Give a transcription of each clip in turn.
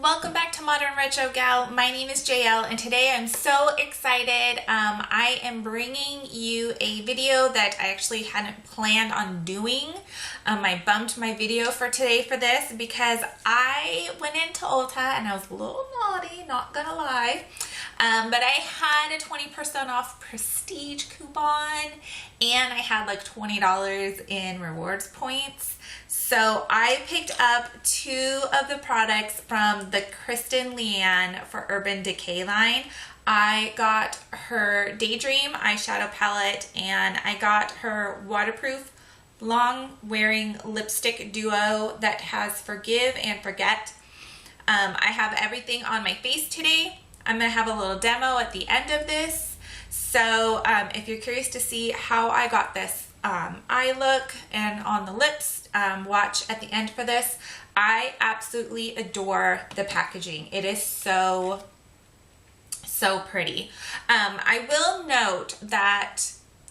Welcome back to Modern Retro Gal. My name is JL and today I'm so excited. I am bringing you a video that I actually hadn't planned on doing. I bumped my video for today for this because I went into Ulta and I was a little naughty, not gonna lie. But I had a 20% off prestige coupon and I had like $20 in rewards points. So I picked up two of the products from the Kristen Leanne for Urban Decay line. I got her Daydream eyeshadow palette and I got her waterproof long wearing lipstick duo that has Forgive and Forget. I have everything on my face today. I'm going to have a little demo at the end of this. So if you're curious to see how I got this eye look and on the lips, watch at the end for this. I absolutely adore the packaging. It is so pretty. I will note that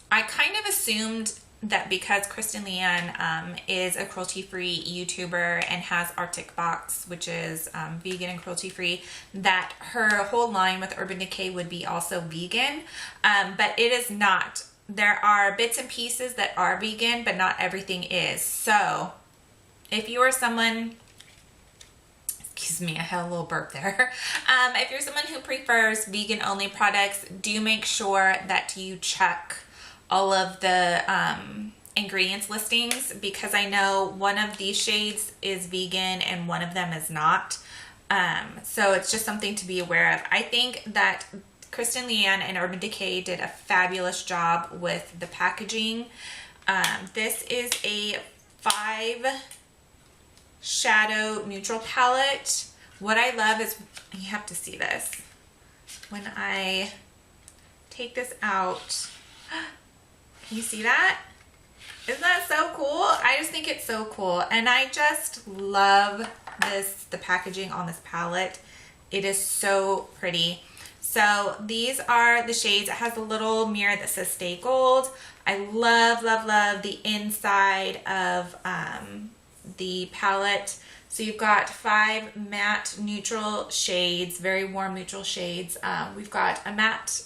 I kind of assumed that because Kristen Leanne is a cruelty-free YouTuber and has Arctic Box, which is vegan and cruelty-free, that her whole line with Urban Decay would be also vegan, but it is not. There are bits and pieces that are vegan, but not everything is. So if you are someone, excuse me, I had a little burp there. If you're someone who prefers vegan only products, do make sure that you check all of the ingredients listings, because I know one of these shades is vegan and one of them is not. So it's just something to be aware of. I think that Kristen Leanne and Urban Decay did a fabulous job with the packaging. This is a 5 shadow neutral palette. What I love is, you have to see this, when I take this out, can you see that? Isn't that so cool? I just think it's so cool, and I just love the packaging on this palette. It is so pretty. So these are the shades. It has a little mirror that says Stay Gold. I love the inside of the palette. So you've got 5 matte neutral shades, very warm neutral shades. We've got a matte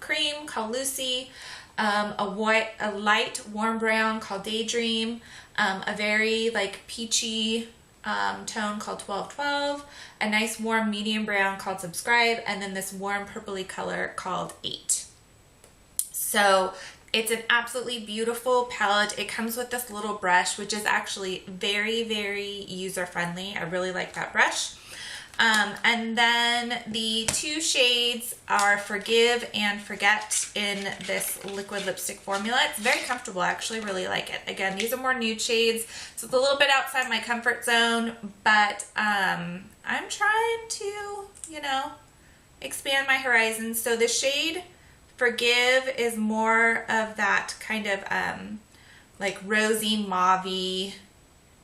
cream called Lucy, a light warm brown called Daydream, a very like peachy tone called 1212, a nice warm medium brown called Subscribe, and then this warm purpley color called 8. So it's an absolutely beautiful palette. It comes with this little brush, which is actually very user friendly. I really like that brush. And then the 2 shades are Forgive and Forget in this liquid lipstick formula. It's very comfortable. I actually really like it. Again, these are more nude shades, so it's a little bit outside my comfort zone, but I'm trying to, you know, expand my horizons. So the shade Forgive is more of that kind of like rosy mauve-y,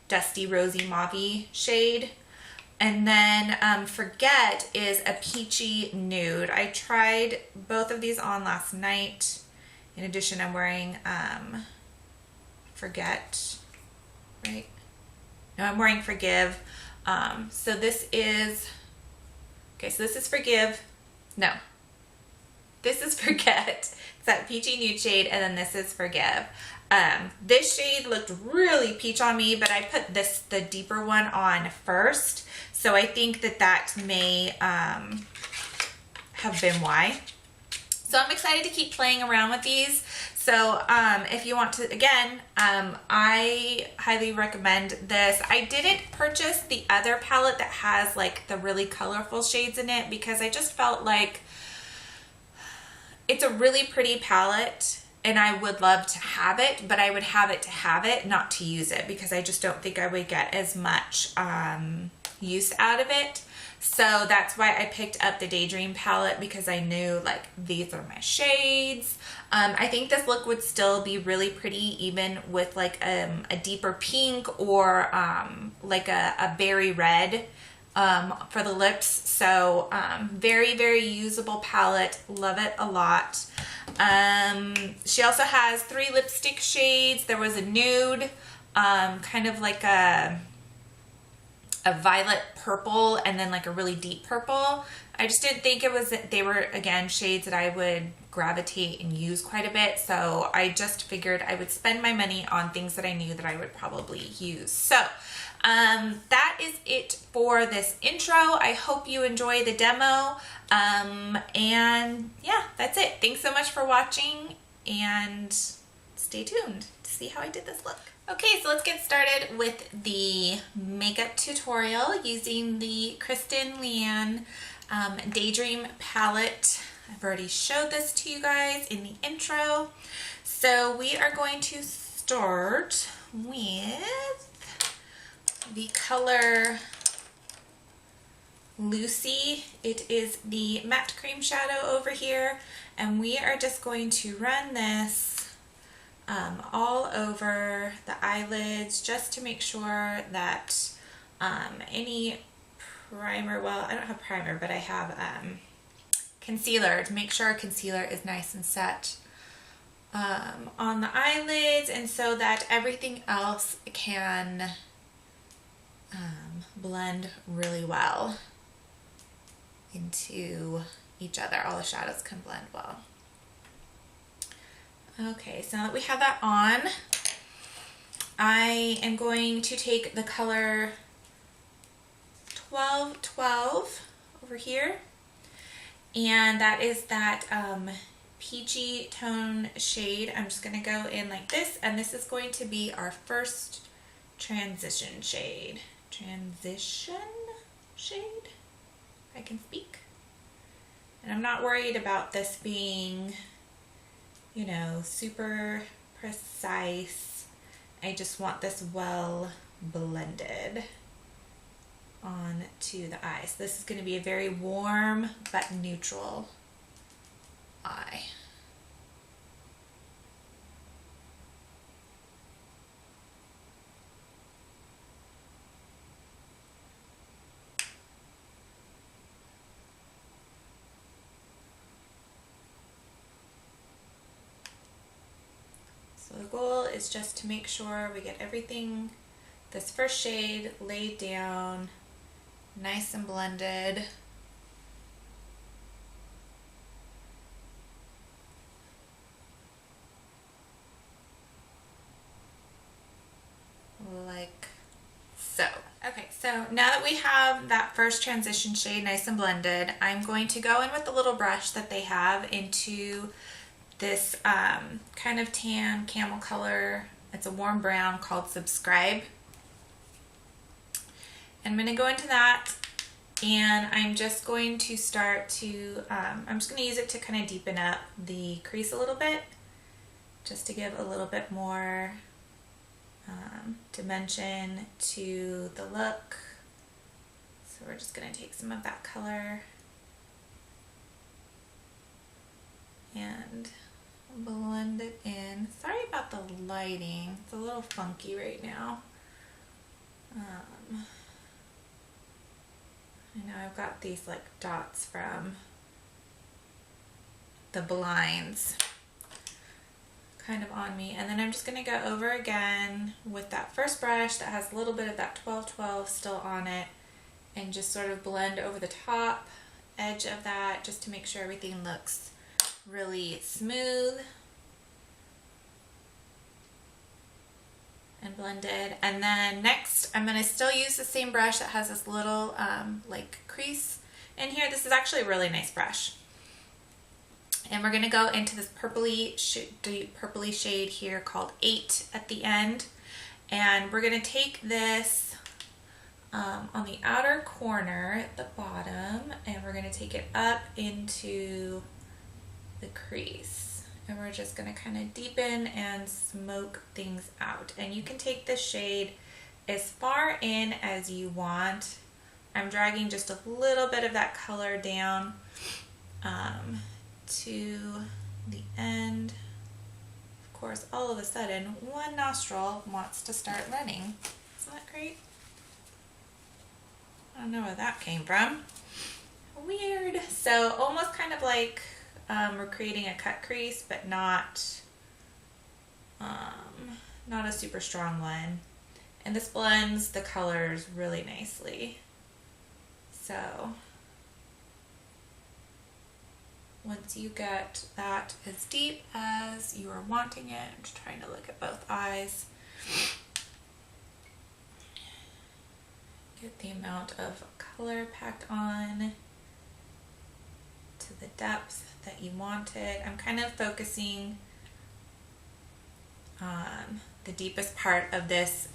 dusty rosy mauve-y shade. And then Forget is a peachy nude. I tried both of these on last night. In addition, I'm wearing Forget, right? No, I'm wearing Forgive. So this is, okay, so this is Forgive. No, this is Forget. It's that peachy nude shade, and then this is Forgive. This shade looked really peach on me, but I put the deeper one on first. So I think that may have been why. So I'm excited to keep playing around with these. So if you want to, again, I highly recommend this. I didn't purchase the other palette that has like the really colorful shades in it because I just felt like it's a really pretty palette and I would love to have it, but I would have it to have it, not to use it, because I just don't think I would get as much use out of it. So that's why I picked up the Daydream palette, because I knew like these are my shades. I think this look would still be really pretty even with like a deeper pink or like a berry red for the lips. So very usable palette. Love it a lot. She also has 3 lipstick shades. There was a nude, kind of like a a violet purple and then like a really deep purple. I just didn't think they were, again, shades that I would gravitate and use quite a bit. So I just figured I would spend my money on things that I knew that I would probably use. So that is it for this intro. I hope you enjoy the demo. And yeah, that's it. Thanks so much for watching, and stay tuned to see how I did this look. Okay, so let's get started with the makeup tutorial using the Kristen Leanne Daydream palette. I've already showed this to you guys in the intro. So we are going to start with the color Lucy. It is the matte cream shadow over here, and we are just going to run this all over the eyelids just to make sure that any primer, well, I don't have primer, but I have concealer, to make sure our concealer is nice and set on the eyelids, and so that everything else can blend really well into each other. All the shadows can blend well. Okay, so now that we have that on, I am going to take the color 1212 over here, and that is that peachy tone shade. I'm just going to go in like this, and this is going to be our first transition shade. Transition shade, if I can speak. And I'm not worried about this being, you know, super precise. I just want this well blended onto the eye. So this is going to be a very warm but neutral eye. So the goal is just to make sure we get everything, this first shade, laid down, nice and blended. Like so. Okay, so now that we have that first transition shade nice and blended, I'm going to go in with the little brush that they have into this kind of tan camel color. It's a warm brown called Subscribe. I'm going to go into that, and I'm just going to start to, I'm just going to use it to kind of deepen up the crease a little bit, just to give a little bit more dimension to the look. So we're just going to take some of that color and blend it in. Sorry about the lighting, it's a little funky right now. I know I've got these like dots from the blinds kind of on me, and then I'm just going to go over again with that first brush that has a little bit of that 1212 still on it, and just sort of blend over the top edge of that just to make sure everything looks really smooth and blended. And then next I'm going to still use the same brush that has this little like crease in here. This is actually a really nice brush, and we're going to go into this purpley shade here called 8 at the end, and we're going to take this on the outer corner at the bottom, and we're going to take it up into the crease, and we're just going to kind of deepen and smoke things out. And you can take this shade as far in as you want. I'm dragging just a little bit of that color down to the end. Of course, all of a sudden, one nostril wants to start running. Isn't that great? I don't know where that came from. Weird. So almost kind of like we're creating a cut crease, but not a super strong one. And this blends the colors really nicely. So once you get that as deep as you are wanting it, I'm just trying to look at both eyes. Get the amount of color packed on to the depth that you wanted. I'm kind of focusing on the deepest part of this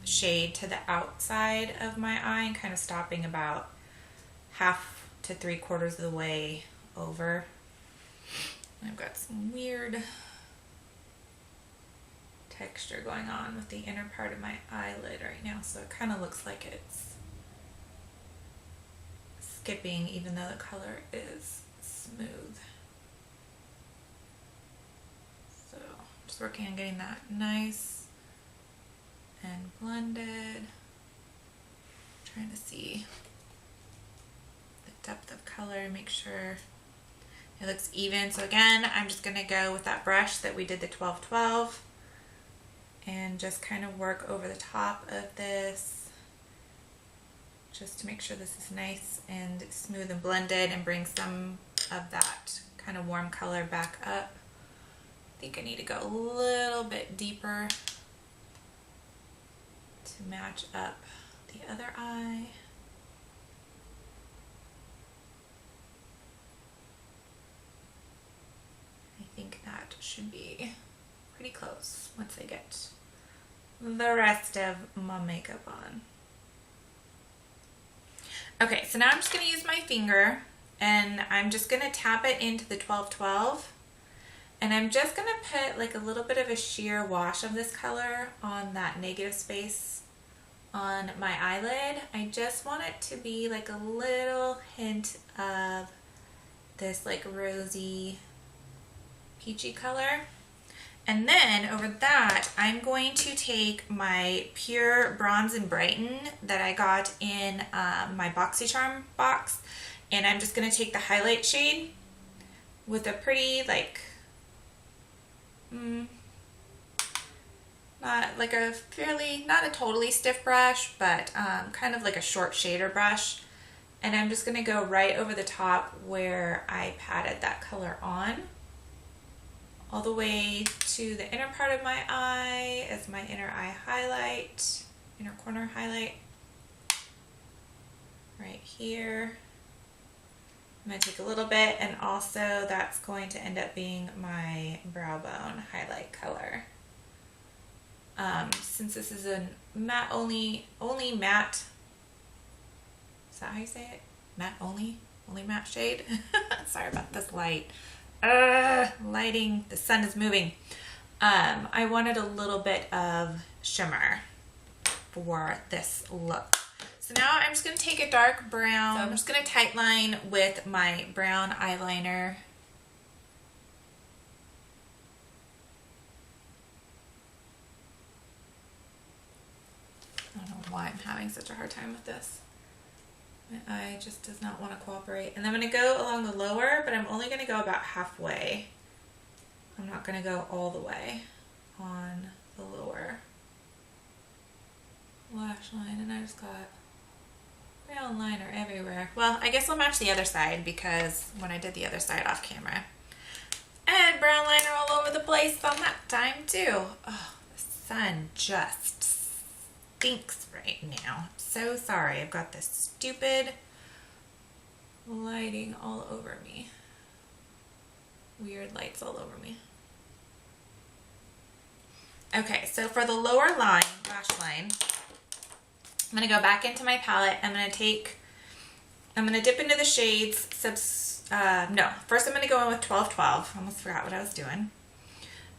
shade to the outside of my eye and kind of stopping about 1/2 to 3/4 of the way over. I've got some weird texture going on with the inner part of my eyelid right now, so it kind of looks like it's skipping even though the color is smooth. So just working on getting that nice and blended. Trying to see the depth of color, make sure it looks even. So again, I'm just going to go with that brush that we did the 12-12 and just kind of work over the top of this just to make sure this is nice and smooth and blended and bring some of that kind of warm color back up. I think I need to go a little bit deeper to match up the other eye. I think that should be pretty close once I get the rest of my makeup on. Okay, so now I'm just going to use my finger and I'm just going to tap it into the 12-12, and I'm just going to put like a little bit of a sheer wash of this color on that negative space on my eyelid. I just want it to be like a little hint of this like rosy peachy color. And then over that, I'm going to take my Pure Bronze and Brighten that I got in my BoxyCharm box, and I'm just going to take the highlight shade with a pretty like, not like a fairly, not a totally stiff brush, but kind of like a short shader brush. And I'm just going to go right over the top where I patted that color on, all the way to the inner part of my eye as my inner eye highlight, inner corner highlight, right here. I'm going to take a little bit, and also that's going to end up being my brow bone highlight color. Since this is a matte only matte, is that how you say it? Matte only matte shade? Sorry about this light. Lighting, the sun is moving. I wanted a little bit of shimmer for this look. So now I'm just going to take a dark brown. So I'm just going to tight line with my brown eyeliner. I don't know why I'm having such a hard time with this. My eye just does not want to cooperate. And I'm going to go along the lower, but I'm only going to go about halfway. I'm not going to go all the way on the lower lash line. And I just got brown liner everywhere. Well, I guess I'll match the other side, because when I did the other side off camera, I had brown liner all over the place on that time too. Oh, the sun just stinks right now. So sorry, I've got this stupid lighting all over me. Weird lights all over me. Okay, so for the lower line, lash line, I'm going to go back into my palette. I'm going to dip into the shades. First I'm going to go in with 12-12. Almost forgot what I was doing.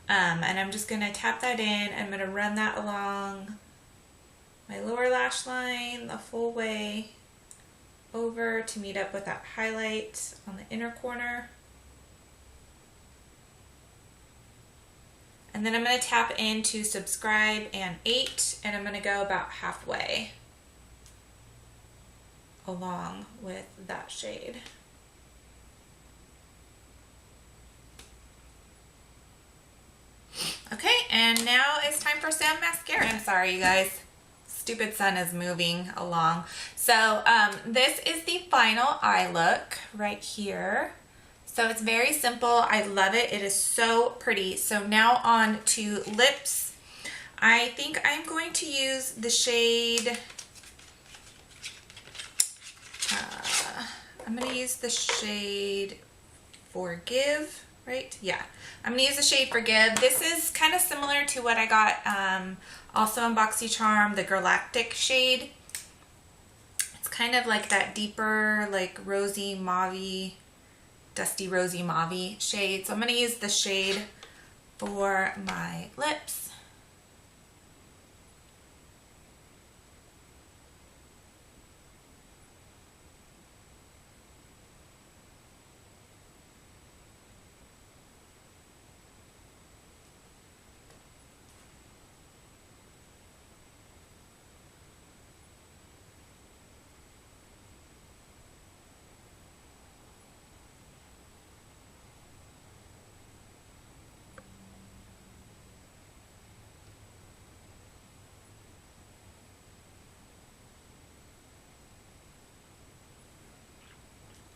And I'm just going to tap that in. I'm going to run that along my lower lash line the full way over to meet up with that highlight on the inner corner. And then I'm going to tap into Subscribe and 8, and I'm going to go about halfway along with that shade. Okay, and now it's time for some mascara. I'm sorry, you guys. stupid sun is moving along. So this is the final eye look right here. So it's very simple. I love it. It is so pretty. So now on to lips. I think I'm going to use the shade, I'm going to use the shade Forgive, right? Yeah, I'm going to use the shade Forgive. This is kind of similar to what I got also in BoxyCharm, the Galactic shade. It's kind of like that deeper, like rosy mauve, dusty rosy mauve shade. So I'm going to use the shade for my lips.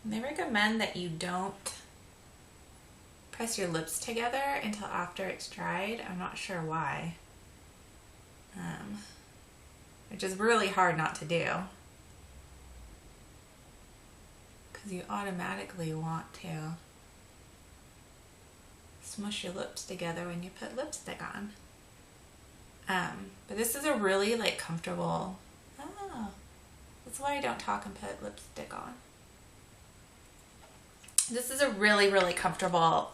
They recommend that you don't press your lips together until after it's dried. I'm not sure why. Which is really hard not to do. Because you automatically want to smush your lips together when you put lipstick on. But this is a really like comfortable, that's why I don't talk and put lipstick on. This is a really, really comfortable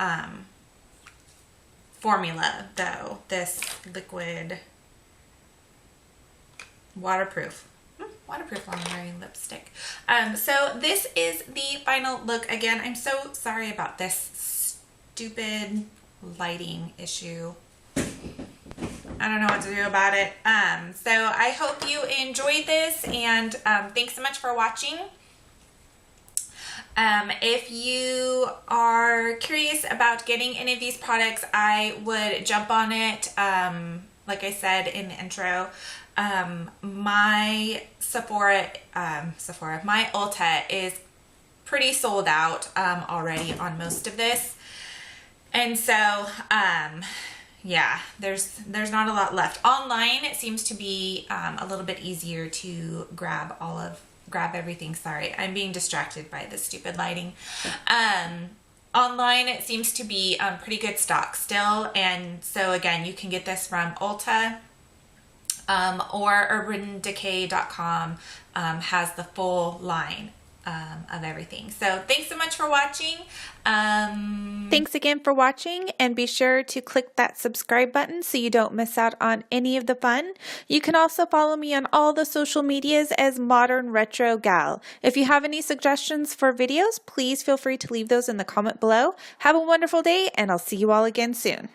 formula though. This liquid waterproof long wearing lipstick. So this is the final look. Again, I'm so sorry about this stupid lighting issue. I don't know what to do about it. So I hope you enjoyed this, and thanks so much for watching. If you are curious about getting any of these products, I would jump on it. Like I said in the intro, my my Ulta is pretty sold out already on most of this. And so, yeah, there's not a lot left. Online, it seems to be a little bit easier to grab everything. Sorry, I'm being distracted by this stupid lighting. Online, it seems to be pretty good stock still. And so again, you can get this from Ulta or UrbanDecay.com has the full line of everything. So thanks so much for watching. Thanks again for watching, and be sure to click that subscribe button so you don't miss out on any of the fun. You can also follow me on all the social medias as Modern Retro Gal. If you have any suggestions for videos, please feel free to leave those in the comment below. Have a wonderful day, and I'll see you all again soon.